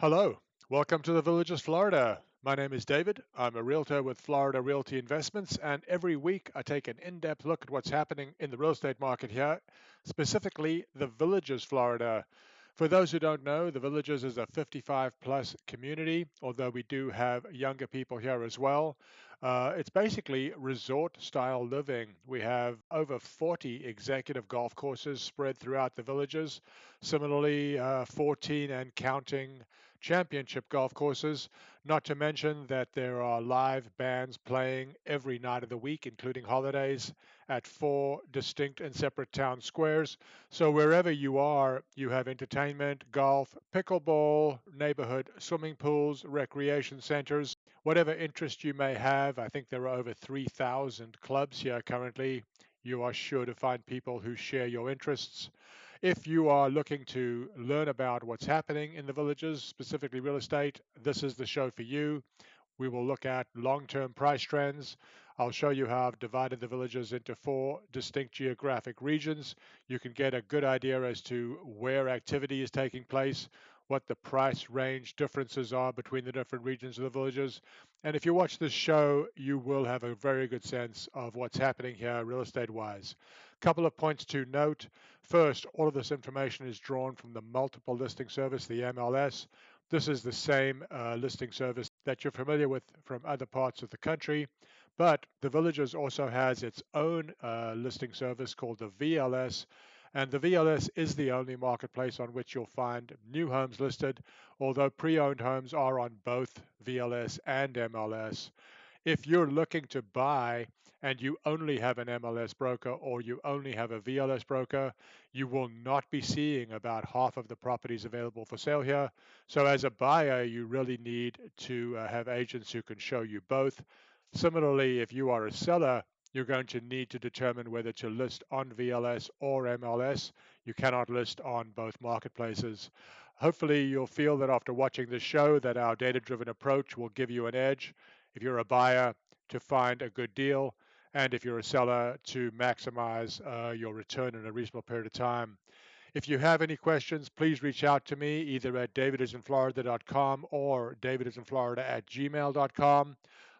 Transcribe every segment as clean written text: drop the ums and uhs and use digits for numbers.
Hello, welcome to the Villages, Florida. My name is David. I'm a realtor with Florida Realty Investments, and every week I take an in depth look at what's happening in the real estate market here, specifically the Villages, Florida. For those who don't know, the Villages is a 55 plus community, although we do have younger people here as well. It's basically resort style living. We have over 40 executive golf courses spread throughout the Villages. Similarly, 14 and counting championship golf courses, not to mention that there are live bands playing every night of the week, including holidays, at four distinct and separate town squares. So wherever you are, you have entertainment, golf, pickleball, neighborhood swimming pools, recreation centers, whatever interest you may have. I think there are over 3,000 clubs here currently. You are sure to find people who share your interests. If you are looking to learn about what's happening in the villages, specifically real estate, this is the show for you. We will look at long term price trends. I'll show you how I've divided the villages into four distinct geographic regions. You can get a good idea as to where activity is taking place, what the price range differences are between the different regions of the villages. And if you watch this show, you will have a very good sense of what's happening here real estate wise. Couple of points to note. First, all of this information is drawn from the multiple listing service, the MLS. This is the same listing service that you're familiar with from other parts of the country, but the Villages also has its own listing service called the VLS, and the VLS is the only marketplace on which you'll find new homes listed, although pre-owned homes are on both VLS and MLS. If you're looking to buy and you only have an MLS broker or you only have a VLS broker, you will not be seeing about half of the properties available for sale here. So, as a buyer, you really need to have agents who can show you both. Similarly, if you are a seller, you're going to need to determine whether to list on VLS or MLS. You cannot list on both marketplaces. Hopefully, you'll feel that after watching this show that our data-driven approach will give you an edge. If you're a buyer, to find a good deal, and if you're a seller, to maximize your return in a reasonable period of time. If you have any questions, please reach out to me either at DavidisinFlorida.com or DavidisinFlorida@gmail.com.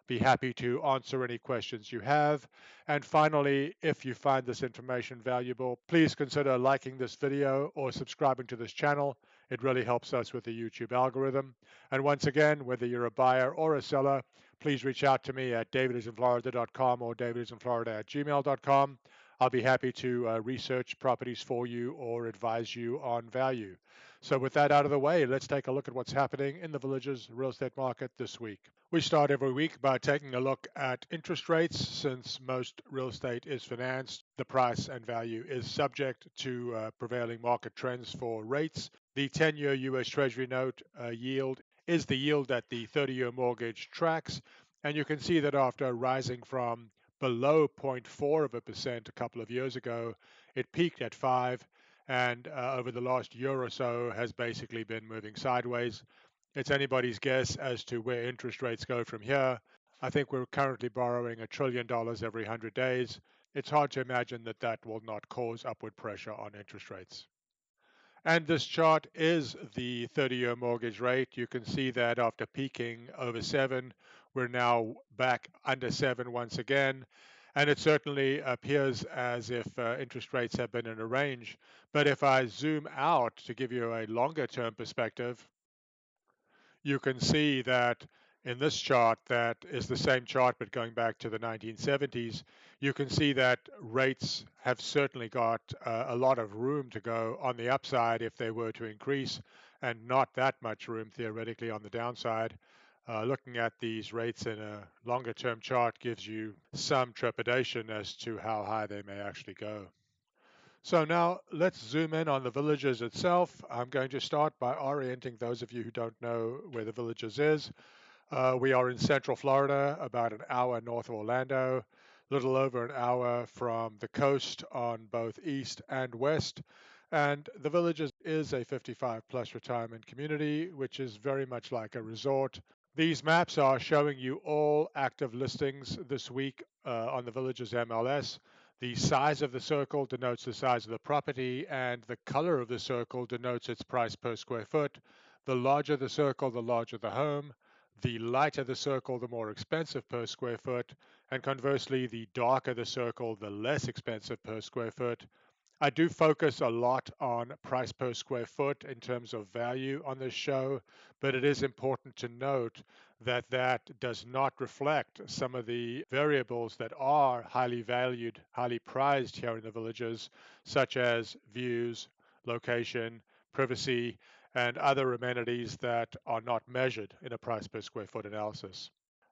Be happy to answer any questions you have. And finally, if you find this information valuable, please consider liking this video or subscribing to this channel. It really helps us with the YouTube algorithm. And once again, whether you're a buyer or a seller, please reach out to me at DavidisinFlorida.com or DavidisinFlorida@gmail.com. I'll be happy to research properties for you or advise you on value. So, with that out of the way, let's take a look at what's happening in the Villages real estate market this week. We start every week by taking a look at interest rates. Since most real estate is financed, the price and value is subject to prevailing market trends for rates. The 10-year US Treasury note yield is the yield that the 30-year mortgage tracks. And you can see that after rising from below 0.4% a couple of years ago, it peaked at 5, and over the last year or so has basically been moving sideways. It's anybody's guess as to where interest rates go from here. I think we're currently borrowing $1 trillion every 100 days. It's hard to imagine that that will not cause upward pressure on interest rates. And this chart is the 30-year mortgage rate. You can see that after peaking over 7, we're now back under 7 once again. And it certainly appears as if interest rates have been in a range. But if I zoom out to give you a longer term perspective, you can see that in this chart, that is the same chart but going back to the 1970s, you can see that rates have certainly got a lot of room to go on the upside if they were to increase, and not that much room theoretically on the downside. Looking at these rates in a longer term chart gives you some trepidation as to how high they may actually go. So now let's zoom in on the Villages itself. I'm going to start by orienting those of you who don't know where the Villages is. We are in Central Florida, about an hour north of Orlando, a little over an hour from the coast on both east and west. And the Villages is a 55 plus retirement community, which is very much like a resort. These maps are showing you all active listings this week on the Villages MLS. The size of the circle denotes the size of the property, and the color of the circle denotes its price per square foot. The larger the circle, the larger the home. The lighter the circle, the more expensive per square foot. And conversely, the darker the circle, the less expensive per square foot. I do focus a lot on price per square foot in terms of value on this show, but it is important to note that that does not reflect some of the variables that are highly valued, highly prized here in the villages, such as views, location, privacy, and other amenities that are not measured in a price per square foot analysis.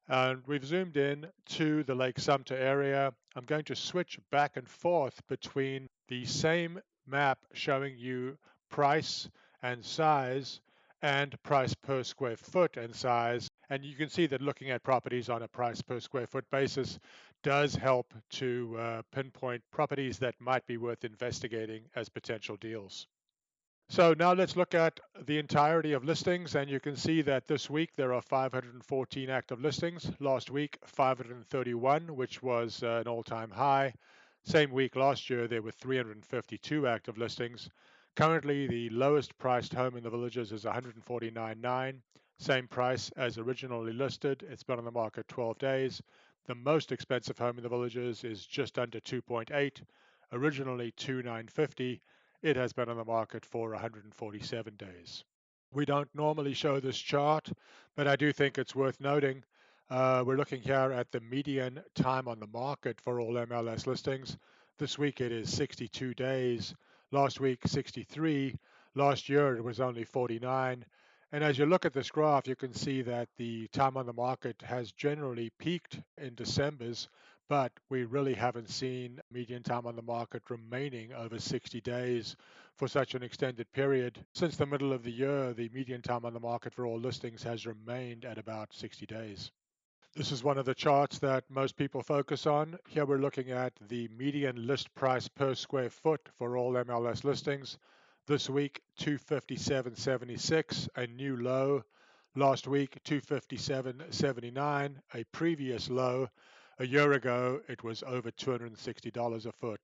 And we've zoomed in to the Lake Sumter area. I'm going to switch back and forth between the same map showing you price and size and price per square foot and size. And you can see that looking at properties on a price per square foot basis does help to pinpoint properties that might be worth investigating as potential deals. So now let's look at the entirety of listings, and you can see that this week there are 514 active listings. Last week, 531, which was an all-time high. Same week last year, there were 352 active listings. Currently, the lowest priced home in the villages is 149.9, same price as originally listed. It's been on the market 12 days. The most expensive home in the villages is just under 2.8, originally 2,950. It has been on the market for 147 days. We don't normally show this chart, but I do think it's worth noting. We're looking here at the median time on the market for all MLS listings. This week it is 62 days. Last week, 63. Last year it was only 49. And as you look at this graph, you can see that the time on the market has generally peaked in December's, but we really haven't seen median time on the market remaining over 60 days for such an extended period. Since the middle of the year, the median time on the market for all listings has remained at about 60 days. This is one of the charts that most people focus on. Here we're looking at the median list price per square foot for all MLS listings. This week, 257.76, a new low. Last week, 257.79, a previous low. A year ago, it was over $260 a foot.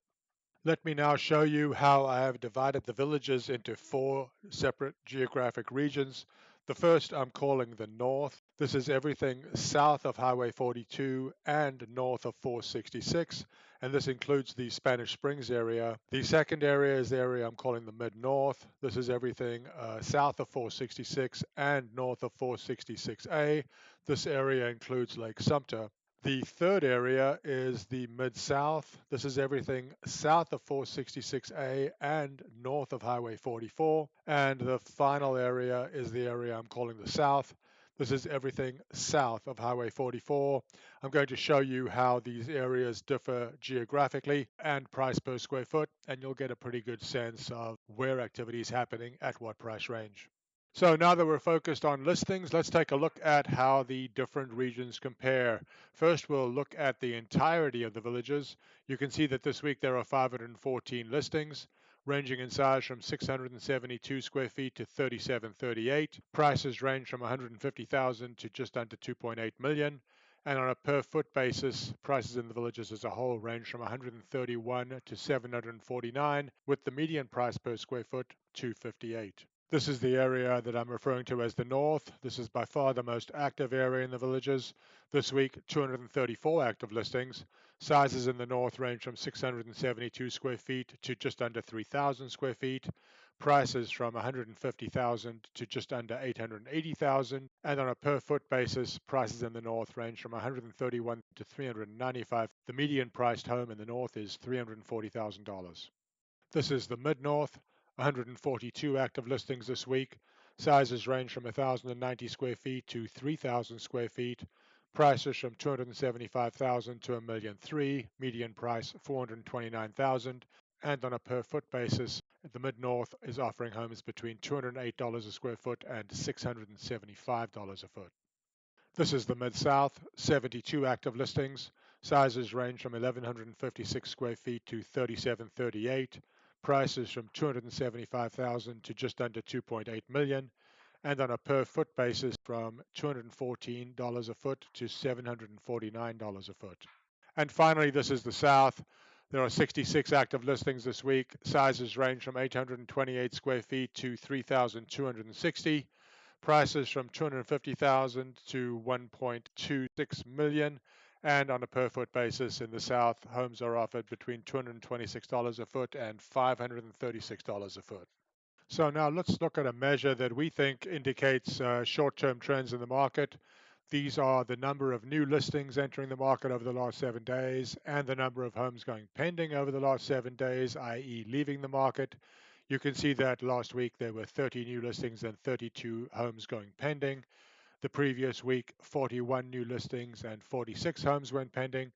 Let me now show you how I have divided the villages into 4 separate geographic regions. The first I'm calling the North. This is everything south of Highway 42 and north of 466, and this includes the Spanish Springs area. The second area is the area I'm calling the Mid-North. This is everything south of 466 and north of 466A. This area includes Lake Sumter. The third area is the Mid-South. This is everything south of 466A and north of Highway 44. And the final area is the area I'm calling the South. This is everything south of Highway 44. I'm going to show you how these areas differ geographically and price per square foot, and you'll get a pretty good sense of where activity is happening at what price range. So now that we're focused on listings, let's take a look at how the different regions compare. First, we'll look at the entirety of the villages. You can see that this week there are 514 listings, ranging in size from 672 square feet to 3738. Prices range from 150,000 to just under 2.8 million. And on a per foot basis, prices in the villages as a whole range from 131 to 749, with the median price per square foot 258. This is the area that I'm referring to as the North. This is by far the most active area in the villages. This week, 234 active listings. Sizes in the North range from 672 square feet to just under 3,000 square feet. Prices from 150,000 to just under 880,000. And on a per foot basis, prices in the North range from 131 to 395. The median priced home in the North is $340,000. This is the Mid-North. 142 active listings this week. Sizes range from 1,090 square feet to 3,000 square feet. Prices from 275,000 to $1,300,000. Median price 429,000. And on a per foot basis, the Mid-North is offering homes between $208 a square foot and $675 a foot. This is the Mid-South, 72 active listings. Sizes range from 1,156 square feet to 3,738. Prices from 275,000 to just under 2.8 million, and on a per foot basis from $214 a foot to $749 a foot. And finally, this is the South. There are 66 active listings this week. Sizes range from 828 square feet to 3,260. Prices from 250,000 to 1.26 million. And on a per foot basis in the South, homes are offered between $226 a foot and $536 a foot. So now let's look at a measure that we think indicates short-term trends in the market. These are the number of new listings entering the market over the last 7 days and the number of homes going pending over the last 7 days, i.e. leaving the market. You can see that last week there were 30 new listings and 32 homes going pending. The previous week, 41 new listings and 46 homes went pending.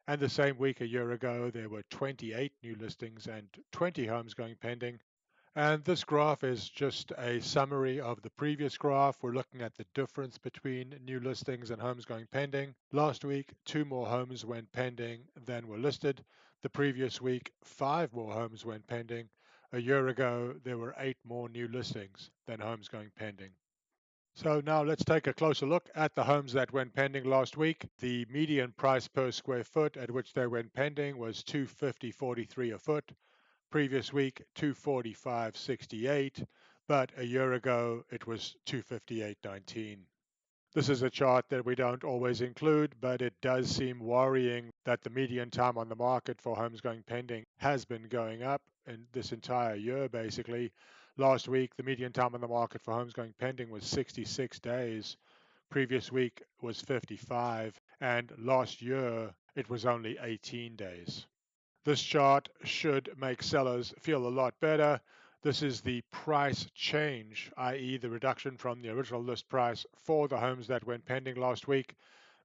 And the same week a year ago, there were 28 new listings and 20 homes going pending. And this graph is just a summary of the previous graph. We're looking at the difference between new listings and homes going pending. Last week, 2 more homes went pending than were listed. The previous week, 5 more homes went pending. A year ago, there were 8 more new listings than homes going pending. So now let's take a closer look at the homes that went pending last week. The median price per square foot at which they went pending was $250.43 a foot. Previous week, 245.68, but a year ago it was 258.19. This is a chart that we don't always include, but it does seem worrying that the median time on the market for homes going pending has been going up in this entire year, basically. Last week, the median time on the market for homes going pending was 66 days. Previous week was 55, and last year it was only 18 days. This chart should make sellers feel a lot better. This is the price change, i.e. the reduction from the original list price for the homes that went pending last week.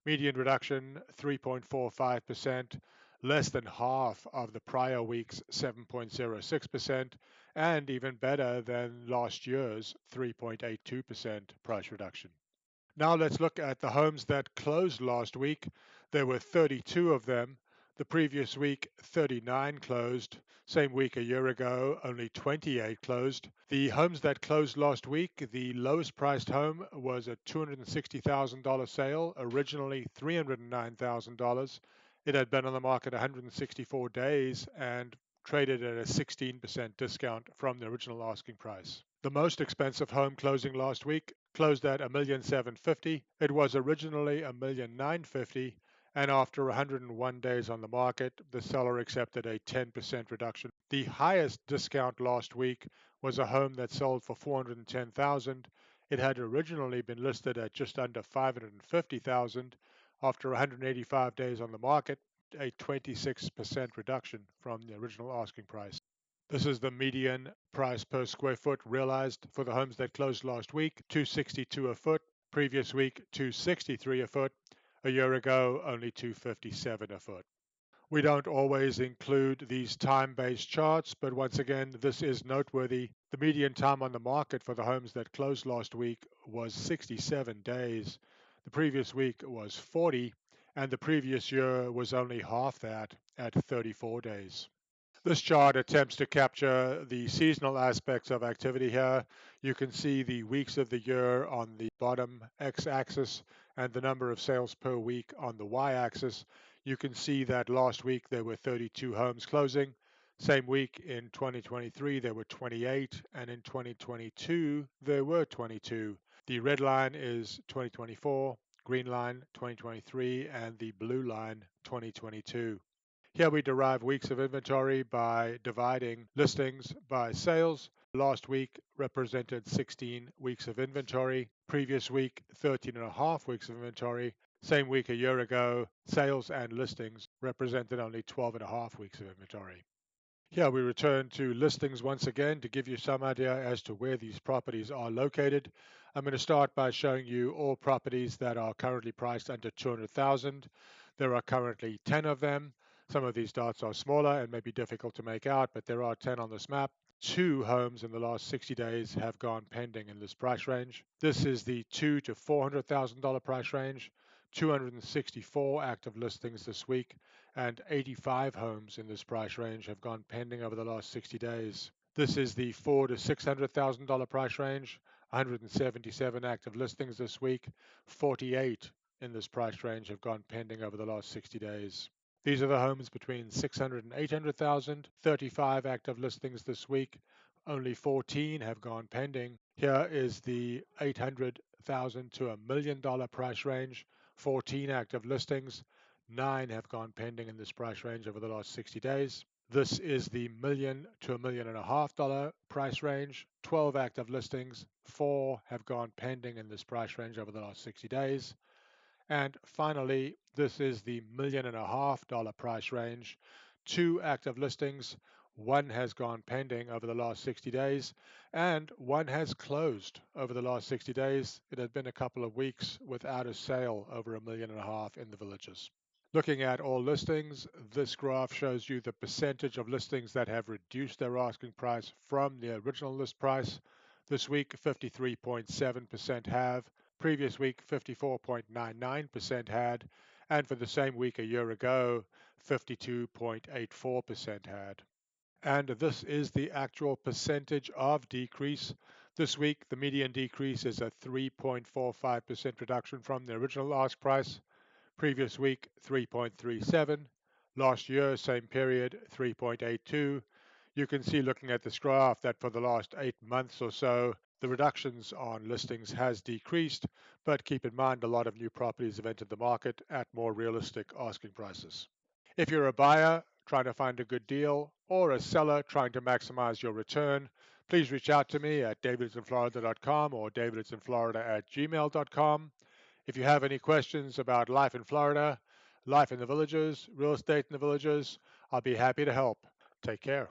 Median reduction 3.45%, less than half of the prior week's 7.06%, and even better than last year's 3.82% price reduction. Now let's look at the homes that closed last week. There were 32 of them. The previous week, 39 closed. Same week a year ago, only 28 closed. The homes that closed last week, the lowest priced home was a $260,000 sale, originally $309,000. It had been on the market 164 days and traded at a 16% discount from the original asking price. The most expensive home closing last week closed at $1,750,000. It was originally $1,950,000, and after 101 days on the market, the seller accepted a 10% reduction. The highest discount last week was a home that sold for $410,000. It had originally been listed at just under $550,000. After 185 days on the market, a 26% reduction from the original asking price. This is the median price per square foot realized for the homes that closed last week, $262 a foot. Previous week, $263 a foot. A year ago, only $257 a foot. We don't always include these time-based charts, but once again, this is noteworthy. The median time on the market for the homes that closed last week was 67 days. The previous week was 40, and the previous year was only half that at 34 days. This chart attempts to capture the seasonal aspects of activity here. You can see the weeks of the year on the bottom x-axis and the number of sales per week on the y-axis. You can see that last week there were 32 homes closing. Same week in 2023 there were 28, and in 2022 there were 22. The red line is 2024, green line 2023, and the blue line 2022. Here we derive weeks of inventory by dividing listings by sales. Last week represented 16 weeks of inventory. Previous week, 13 and a half weeks of inventory. Same week a year ago, sales and listings represented only 12 and a half weeks of inventory. Here we return to listings once again to give you some idea as to where these properties are located. I'm going to start by showing you all properties that are currently priced under $200,000. There are currently 10 of them. Some of these dots are smaller and may be difficult to make out, but there are 10 on this map. 2 homes in the last 60 days have gone pending in this price range. This is the $200,000 to $400,000 price range. 264 active listings this week, and 85 homes in this price range have gone pending over the last 60 days. This is the $400,000 to $600,000 price range. 177 active listings this week. 48 in this price range have gone pending over the last 60 days. These are the homes between $600,000 and $800,000. 35 active listings this week. Only 14 have gone pending. Here is the 800,000 to $1 million price range, 14 active listings, 9 have gone pending in this price range over the last 60 days. This is the million to $1.5 million price range, 12 active listings, 4 have gone pending in this price range over the last 60 days. And finally, this is the $1.5 million price range, 2 active listings, 1 has gone pending over the last 60 days, and 1 has closed over the last 60 days. It had been a couple of weeks without a sale over $1.5 million in the villages. Looking at all listings, this graph shows you the percentage of listings that have reduced their asking price from the original list price. This week, 53.7% have. Previous week, 54.99% had. And for the same week a year ago, 52.84% had. And this is the actual percentage of decrease. This week, the median decrease is a 3.45% reduction from the original ask price. Previous week, 3.37. Last year, same period, 3.82. You can see looking at this graph that for the last 8 months or so, the reductions on listings has decreased, but keep in mind a lot of new properties have entered the market at more realistic asking prices. If you're a buyer trying to find a good deal or a seller trying to maximize your return, please reach out to me at DavidisinFlorida.com or DavidisinFlorida@gmail.com. If you have any questions about life in Florida, life in the villages, real estate in the villages, I'll be happy to help. Take care.